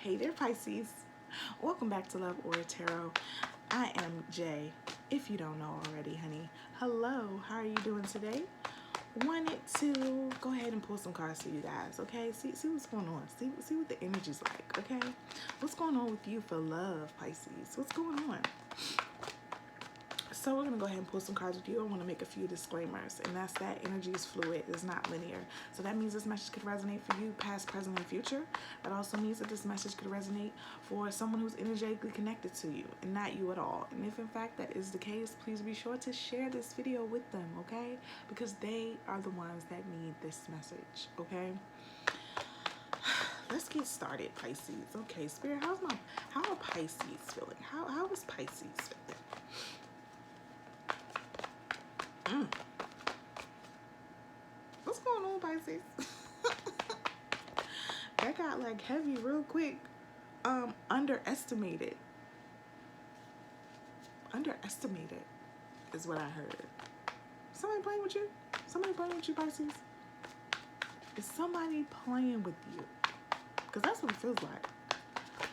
Hey there, Pisces. Welcome back to Love or Tarot. I am Jay, if you don't know already, honey. Hello, how are you doing today? Wanted to go ahead and pull some cards for you guys, okay? See what's going on. See what the energy's like, okay? What's going on with you for love, Pisces? What's going on? So we're going to go ahead and pull some cards with you. I want to make a few disclaimers, and that's that energy is fluid. It's not linear. So that means this message could resonate for you, past, present, and future. That also means that this message could resonate for someone who's energetically connected to you and not you at all. And if in fact that is the case, please be sure to share this video with them, okay? Because they are the ones that need this message, okay? Let's get started, Pisces. Okay, Spirit, how are Pisces feeling? How is Pisces feeling? What's going on, Pisces? That got like heavy real quick. Underestimated is what I heard. Somebody playing with you? Somebody playing with you, Pisces? Is somebody playing with you? Because that's what it feels like.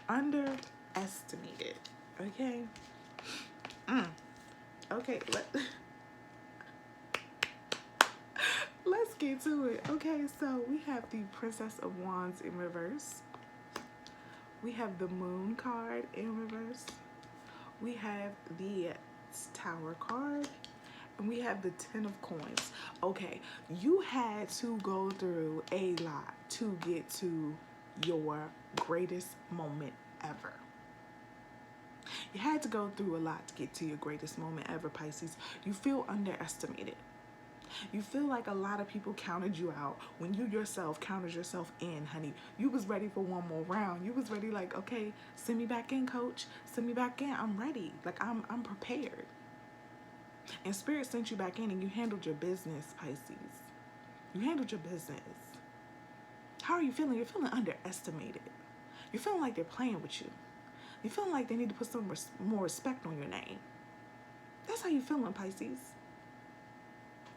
Underestimated. Okay. Okay, let's get to it. Okay, so we have the Princess of Wands in reverse. We have the Moon card in reverse. We have the Tower card. And we have the Ten of Coins. Okay, you had to go through a lot to get to your greatest moment ever. You had to go through a lot to get to your greatest moment ever, Pisces. You feel underestimated. You feel like a lot of people counted you out when you yourself counted yourself in, honey. You was ready for one more round. You was ready like, okay, send me back in, coach. Send me back in. I'm ready. Like, I'm prepared. And Spirit sent you back in and you handled your business, Pisces. You handled your business. How are you feeling? You're feeling underestimated. You're feeling like they're playing with you. You're feeling like they need to put some more respect on your name. That's how you're feeling, Pisces.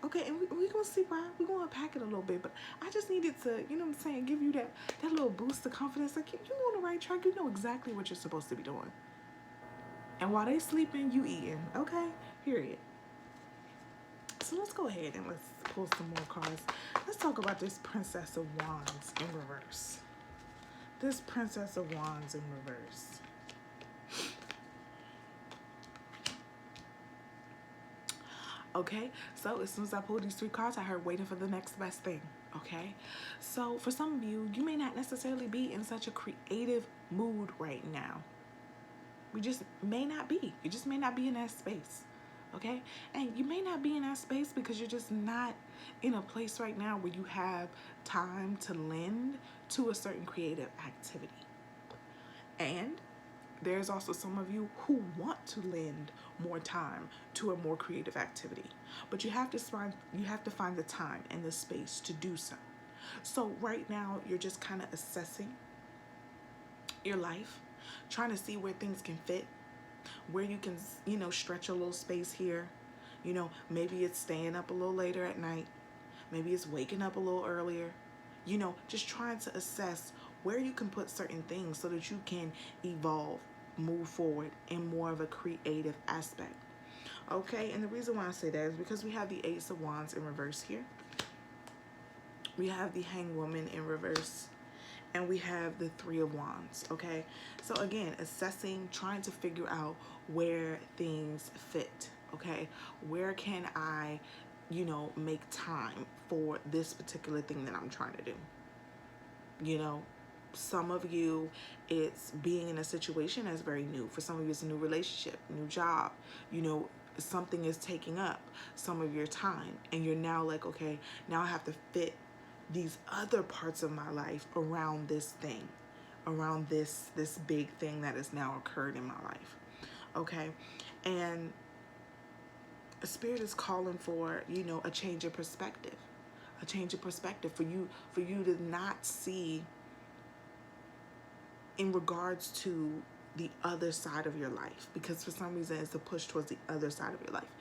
Okay, and we're going to see why. We're going to unpack it a little bit. But I just needed to, you know what I'm saying, give you that little boost of confidence. Like, you're on the right track. You know exactly what you're supposed to be doing. And while they sleeping, you eating. Okay? Period. So let's go ahead and let's pull some more cards. Let's talk about this Princess of Wands in reverse. This Princess of Wands in reverse. Okay, so as soon as I pulled these three cards, I heard waiting for the next best thing. Okay, so for some of you, you may not necessarily be in such a creative mood right now. You just may not be. You just may not be in that space. Okay, and you may not be in that space because you're just not in a place right now where you have time to lend to a certain creative activity. And there's also some of you who want to lend more time to a more creative activity, but you have to find the time and the space to do so. So right now you're just kind of assessing your life, trying to see where things can fit, where you can, you know, stretch a little space here. You know, maybe it's staying up a little later at night. Maybe it's waking up a little earlier. You know, just trying to assess where you can put certain things so that you can evolve, move forward in more of a creative aspect. Okay, and the reason why I say that is because we have the Ace of Wands in reverse here. We have the Hanged Woman in reverse. And we have the Three of Wands, okay? So again, assessing, trying to figure out where things fit, okay? Where can I, you know, make time for this particular thing that I'm trying to do? You know, some of you, it's being in a situation that's very new. For some of you, it's a new relationship, new job. You know, something is taking up some of your time. And you're now like, okay, now I have to fit these other parts of my life around this thing, around this big thing that has now occurred in my life. Okay, and Spirit is calling for, you know, a change of perspective, for you to not see in regards to the other side of your life, because for some reason it's a push towards the other side of your life.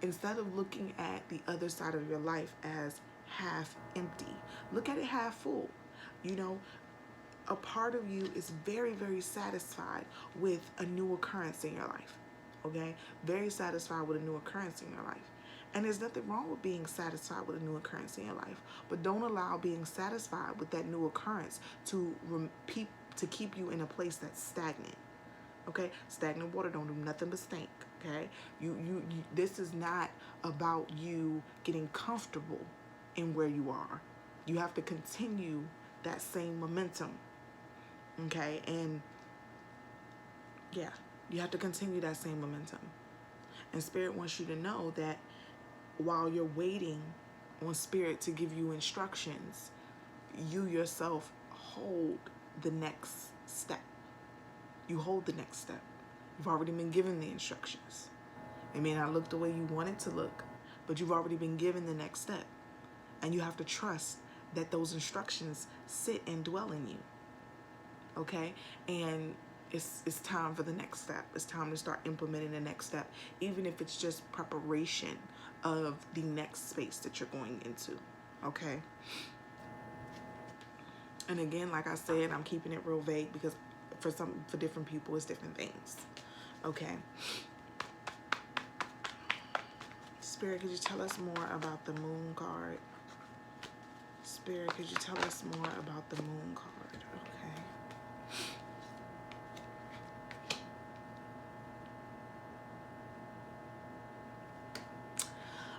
Instead of looking at the other side of your life as half empty, look at it half full. You know, a part of you is very, very satisfied with a new occurrence in your life. Okay? Very satisfied with a new occurrence in your life. And there's nothing wrong with being satisfied with a new occurrence in your life. But don't allow being satisfied with that new occurrence to keep you in a place that's stagnant. Okay? Stagnant water don't do nothing but stink. Okay? This is not about you getting comfortable in where you are. You have to continue that same momentum. Okay? And yeah, you have to continue that same momentum. And Spirit wants you to know that while you're waiting on Spirit to give you instructions, you yourself hold the next step. You hold the next step. You've already been given the instructions. It may not look the way you want it to look, but you've already been given the next step. And you have to trust that those instructions sit and dwell in you. Okay? And it's time for the next step. It's time to start implementing the next step, even if it's just preparation of the next space that you're going into. Okay? And again, like I said, I'm keeping it real vague because for different people, it's different things. Okay? Spirit, could you tell us more about the Moon card? Spirit, could you tell us more about the Moon card?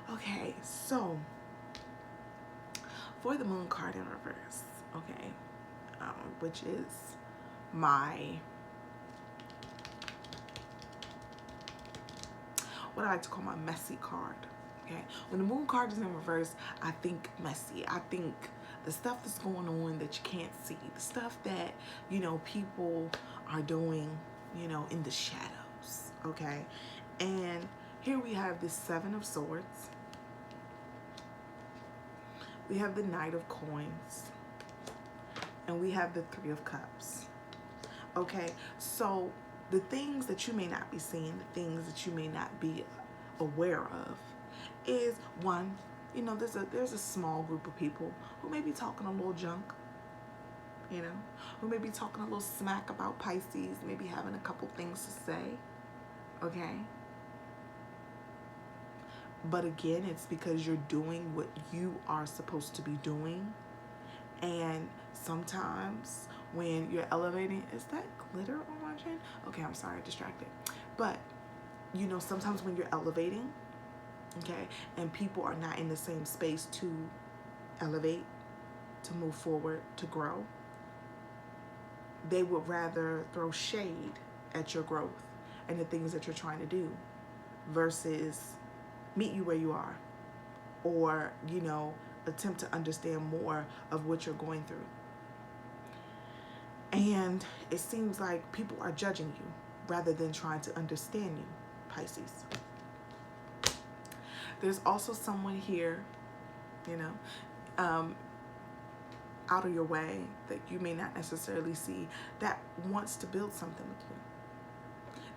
Okay, so for the Moon card in reverse, okay, which is what I like to call my messy card. Okay, when the Moon card is in reverse, I think messy. I think the stuff that's going on that you can't see, the stuff that, people are doing, in the shadows. Okay, and here we have this Seven of Swords. We have the Knight of Coins. And we have the Three of Cups. Okay, so the things that you may not be seeing, the things that you may not be aware of, is one, there's a small group of people who may be talking a little junk, who may be talking a little smack about Pisces, maybe having a couple things to say. Okay. But again, it's because you're doing what you are supposed to be doing. And sometimes when you're elevating, is that glitter on my chin? Okay, I'm sorry, distracted. But, sometimes when you're elevating, okay, and people are not in the same space to elevate, to move forward, to grow, they would rather throw shade at your growth and the things that you're trying to do versus meet you where you are, or, attempt to understand more of what you're going through. And it seems like people are judging you rather than trying to understand you, Pisces. There's also someone here, out of your way that you may not necessarily see that wants to build something with you.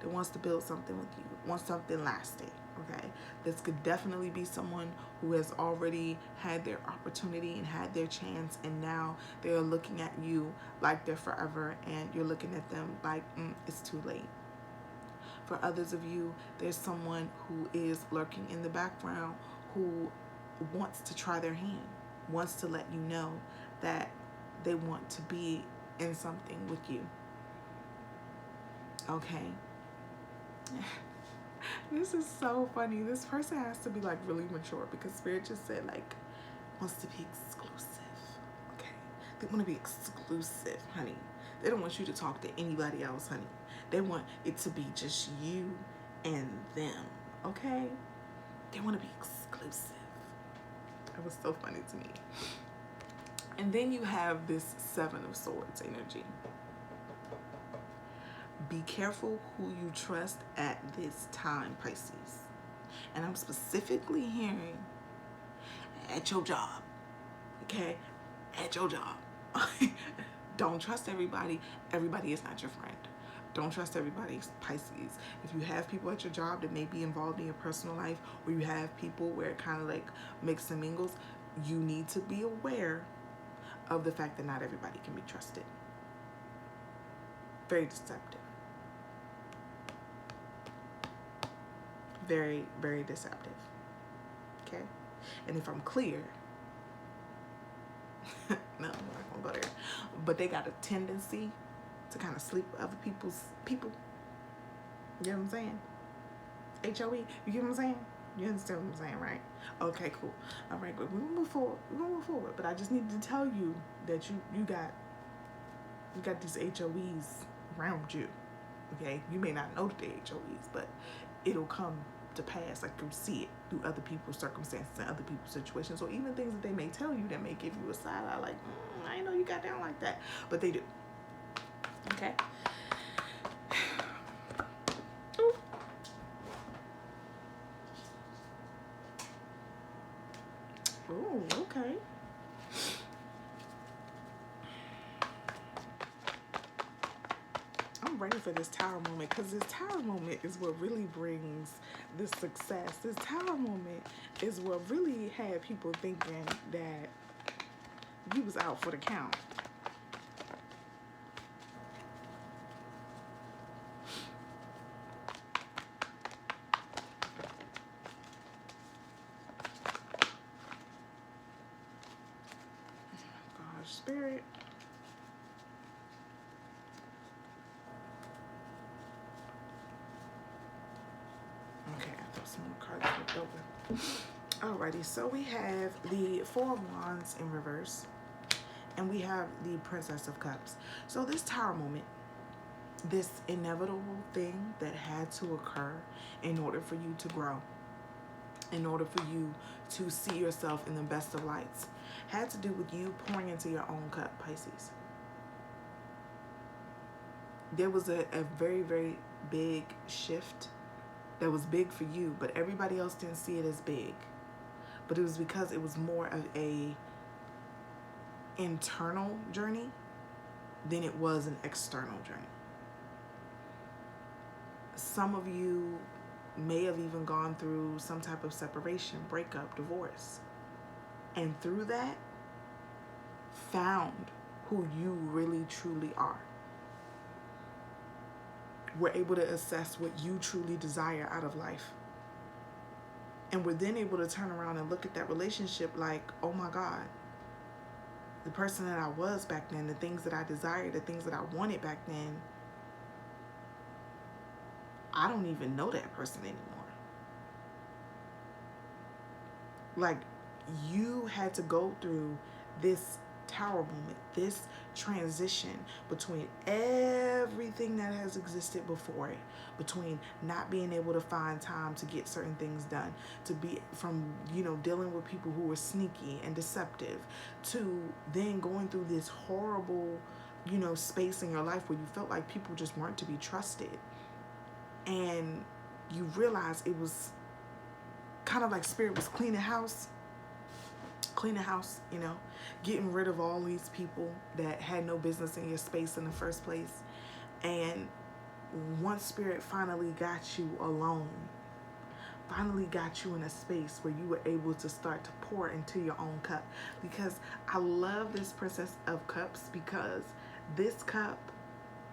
That wants to build something with you, wants something lasting. Okay, this could definitely be someone who has already had their opportunity and had their chance, and now they're looking at you like they're forever, and you're looking at them like it's too late. For others of you, there's someone who is lurking in the background who wants to try their hand, wants to let you know that they want to be in something with you. Okay. This is so funny. This person has to be like really mature because Spirit just said like wants to be exclusive. Okay. They want to be exclusive, honey. They don't want you to talk to anybody else, honey. They want it to be just you and them. Okay? They want to be exclusive. That was so funny to me. And then you have this Seven of Swords energy. Be careful who you trust at this time, Pisces. And I'm specifically hearing at your job. Okay? At your job. Don't trust everybody. Everybody is not your friend. Don't trust everybody, Pisces. If you have people at your job that may be involved in your personal life, or you have people where it kind of like mix and mingles, you need to be aware of the fact that not everybody can be trusted. Very deceptive. Very, very deceptive. Okay? And if I'm clear, no, I'm not gonna go there. But they got a tendency to kind of sleep with other people's people. You know what I'm saying? HOE, you get what I'm saying? You understand what I'm saying, right? Okay, cool. All right, good. We're gonna move forward. We're gonna move forward. But I just need to tell you that you got these HOEs around you. Okay? You may not know that they're HOEs, but it'll come to pass. Like, you'll see it through other people's circumstances and other people's situations, or even things that they may tell you that may give you a side eye, like, I didn't know you got down like that. But they do. Okay? Oh, okay. I'm ready for this tower moment, because this tower moment is what really brings the success. This tower moment is what really had people thinking that you was out for the count. Gosh, Spirit. Okay, I thought some more cards flipped over. Alrighty, so we have the Four of Wands in reverse, and we have the Princess of Cups. So this tower moment, this inevitable thing that had to occur in order for you to grow, in order for you to see yourself in the best of lights, had to do with you pouring into your own cup, Pisces. There was a very, very big shift that was big for you, but everybody else didn't see it as big. But it was because it was more of a internal journey than it was an external journey. Some of you may have even gone through some type of separation, breakup, divorce. And through that, found who you really truly are. We're able to assess what you truly desire out of life. And we're then able to turn around and look at that relationship like, oh my God, the person that I was back then, the things that I desired, the things that I wanted back then, I don't even know that person anymore. Like, you had to go through this tower moment, this transition between everything that has existed before it, between not being able to find time to get certain things done, to be from, dealing with people who were sneaky and deceptive, to then going through this horrible, space in your life where you felt like people just weren't to be trusted. And you realize it was kind of like Spirit was cleaning house, getting rid of all these people that had no business in your space in the first place. And once Spirit finally got you alone, finally got you in a space where you were able to start to pour into your own cup. Because I love this Princess of Cups, because this cup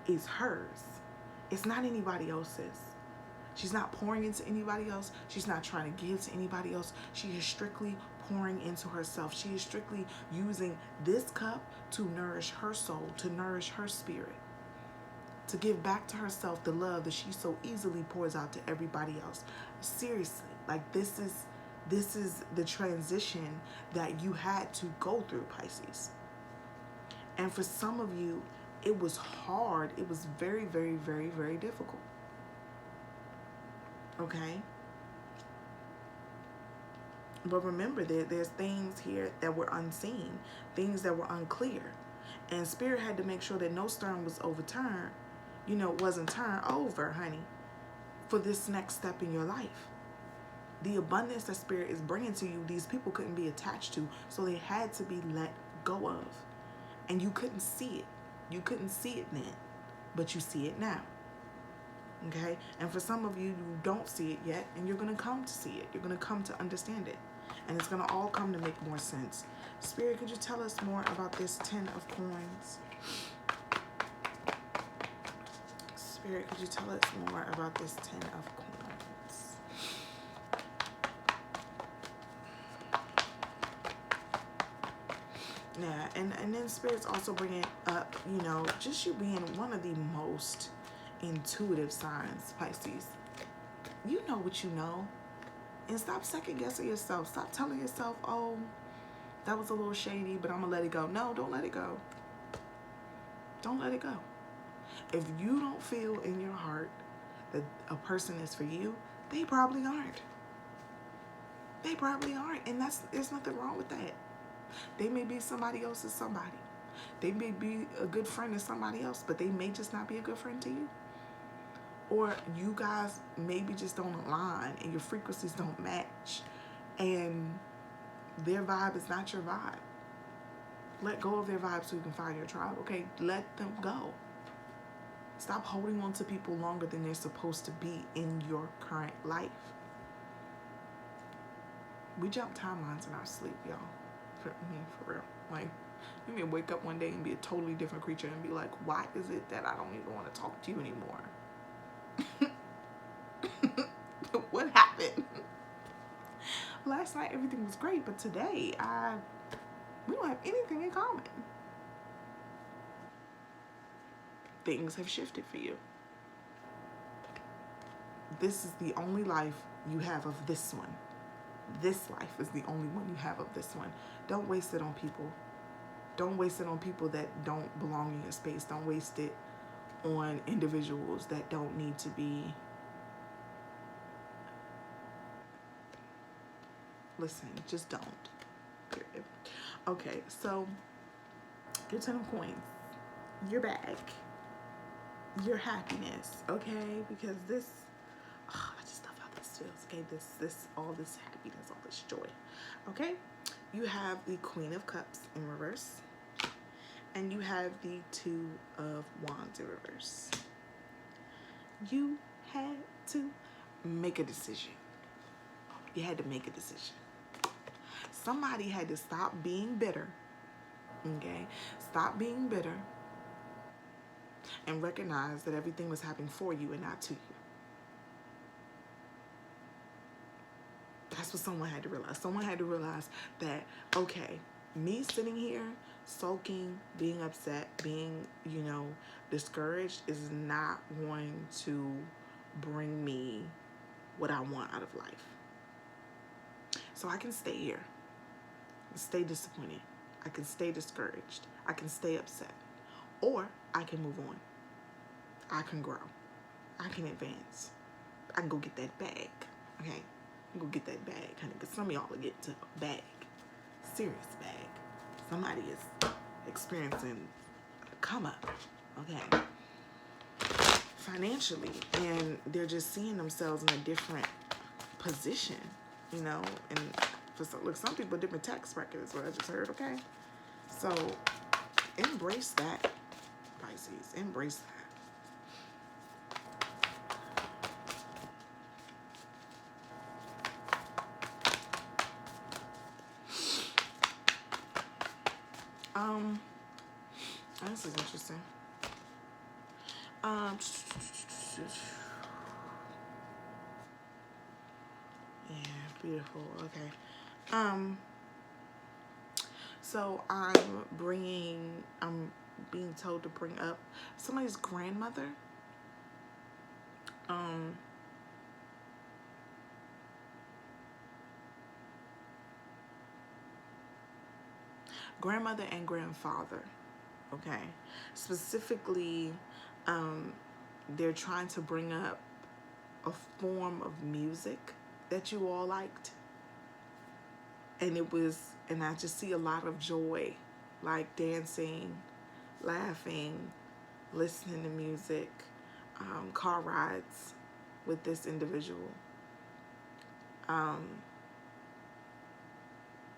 is hers. It's not anybody else's. She's not pouring into anybody else. She's not trying to give to anybody else. She is strictly pouring into herself. She is strictly using this cup to nourish her soul, to nourish her spirit, to give back to herself the love that she so easily pours out to everybody else. Seriously, like, this is the transition that you had to go through, Pisces. And for some of you, it was hard. It was very, very, very, very difficult. Okay? But remember that there's things here that were unseen, things that were unclear. And Spirit had to make sure that no stone was overturned, wasn't turned over, honey, for this next step in your life. The abundance that Spirit is bringing to you, these people couldn't be attached to, so they had to be let go of. And you couldn't see it. You couldn't see it then, but you see it now. Okay? And for some of you, you don't see it yet, and you're going to come to see it. You're going to come to understand it. And it's going to all come to make more sense. Spirit, could you tell us more about this 10 of Coins? Spirit, could you tell us more about this Ten of Coins? Yeah, and then Spirit's also bringing up, you know, just you being one of the most intuitive signs, Pisces. You know what you know. And stop second guessing yourself. Stop telling yourself, oh, that was a little shady, but I'm going to let it go. No, don't let it go. Don't let it go. If you don't feel in your heart that a person is for you, they probably aren't. They probably aren't. And there's nothing wrong with that. They may be somebody else's somebody. They may be a good friend to somebody else, but they may just not be a good friend to you. Or you guys maybe just don't align and your frequencies don't match and their vibe is not your vibe. Let go of their vibe so you can find your tribe, okay? Let them go. Stop holding on to people longer than they're supposed to be in your current life. We jump timelines in our sleep, y'all. For real. Like, you may wake up one day and be a totally different creature and be like, why is it that I don't even want to talk to you anymore? What happened? Last night everything was great, but today we don't have anything in common. Things have shifted for you. This is the only life you have of this one. This life is the only one you have of this one. Don't waste it on people. Don't waste it on people that don't belong in your space. Don't waste it on individuals that don't need to be. Listen, just don't. Period. Okay, so your Ten of Coins, your bag, your happiness, okay? Because this, I just love how this feels, okay? All this happiness, all this joy, okay? You have the Queen of Cups in reverse, and you have the Two of Wands in reverse. You had to make a decision. You had to make a decision. Somebody had to stop being bitter, okay? Stop being bitter and recognize that everything was happening for you and not to you. That's what someone had to realize. Someone had to realize that, okay, me sitting here, sulking, being upset, being, you know, discouraged is not going to bring me what I want out of life. So I can stay here, stay disappointed. I can stay discouraged. I can stay upset. Or I can move on. I can grow. I can advance. I can go get that bag, okay? I can go get that bag, honey, because some of y'all are getting to a bag, serious bag. Somebody is experiencing a come up, okay, financially, and they're just seeing themselves in a different position, you know, and for some people, different tax bracket is what I just heard, okay? So embrace that, Pisces, embrace that. This is interesting. Yeah, beautiful. Okay. So I'm being told to bring up somebody's grandmother. Grandmother and grandfather, okay? Specifically, they're trying to bring up a form of music that you all liked. And I just see a lot of joy, like dancing, laughing, listening to music, car rides with this individual.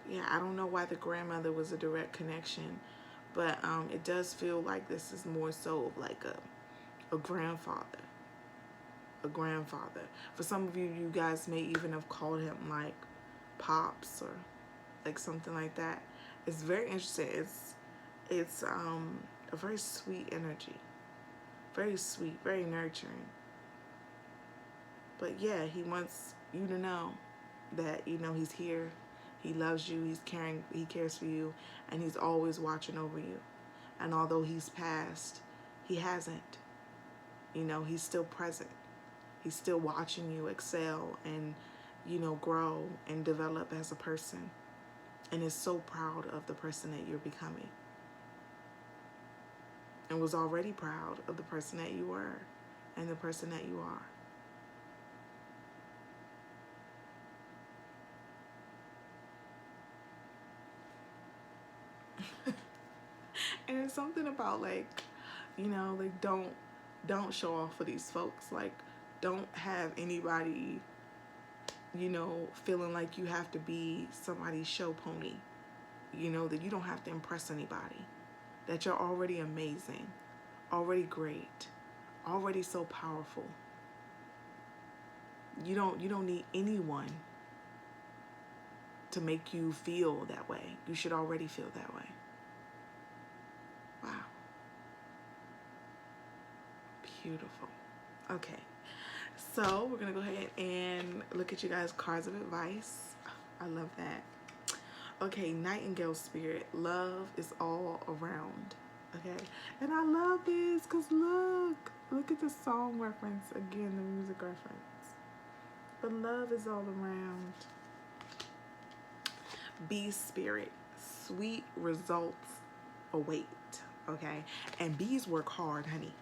Yeah, I don't know why the grandmother was a direct connection, but it does feel like this is more so of like a grandfather. A grandfather. For some of you, you guys may even have called him like Pops or like something like that. It's very interesting. It's a very sweet energy. very sweet, very nurturing. But yeah, he wants you to know that, you know, he's here. He loves you. He's caring. He cares for you. And he's always watching over you. And although he's passed, he hasn't. You know, he's still present. He's still watching you excel and, you know, grow and develop as a person. And is so proud of the person that you're becoming. And was already proud of the person that you were and the person that you are. And it's something about, like, you know, like, don't show off for these folks. Like, don't have anybody, you know, feeling like you have to be somebody's show pony. You know, that you don't have to impress anybody. That you're already amazing, already great, already so powerful. You don't need anyone to make you feel that way. You should already feel that way. Wow. Beautiful. Okay. So we're going to go ahead and look at you guys' cards of advice. I love that. Okay, Nightingale Spirit. Love is all around. Okay. And I love this because look at the song reference again, the music reference. But love is all around. Bee Spirit. Sweet results await. Okay. And bees work hard, honey.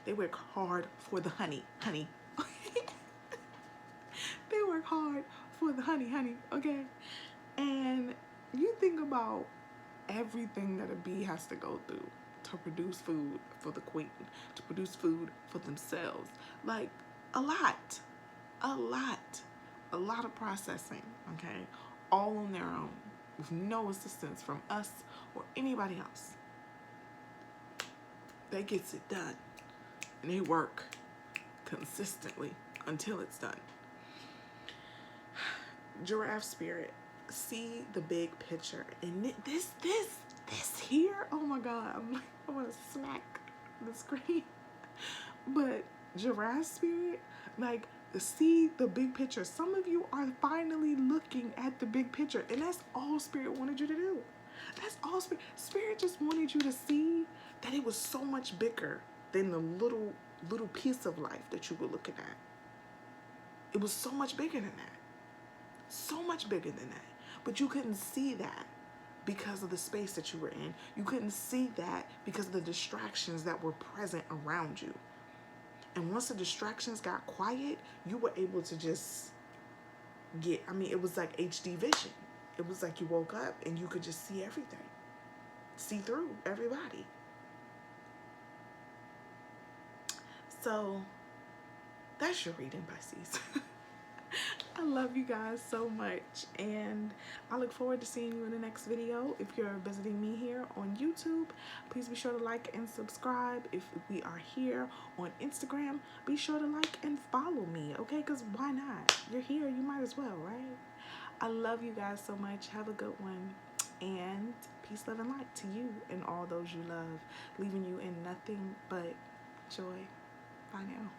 They work hard for the honey. They work hard for the honey, okay? And you think about everything that a bee has to go through to produce food for the queen, to produce food for themselves. Like, a lot of processing, okay? All on their own, with no assistance from us or anybody else. They gets it done. And they work consistently until it's done. Giraffe Spirit. See the big picture. And this here, oh my God, I want to smack the screen. But Giraffe Spirit, like, see the big picture. Some of you are finally looking at the big picture, and that's all Spirit wanted you to do. That's all Spirit. Spirit just wanted you to see that it was so much bigger than the little piece of life that you were looking at. It was so much bigger than that. So much bigger than that. But you couldn't see that because of the space that you were in. You couldn't see that because of the distractions that were present around you. And once the distractions got quiet, you were able to just it was like HD vision. It was like you woke up and you could just see everything. See through everybody. So that's your reading, Pisces. I love you guys so much, and I look forward to seeing you in the next video. If you're visiting me here on YouTube, please be sure to like and subscribe. If we are here on Instagram, be sure to like and follow me, okay? Because why not? You're here, you might as well, right? I love you guys so much. Have a good one, and peace, love, and light to you and all those you love, leaving you in nothing but joy. Bye now.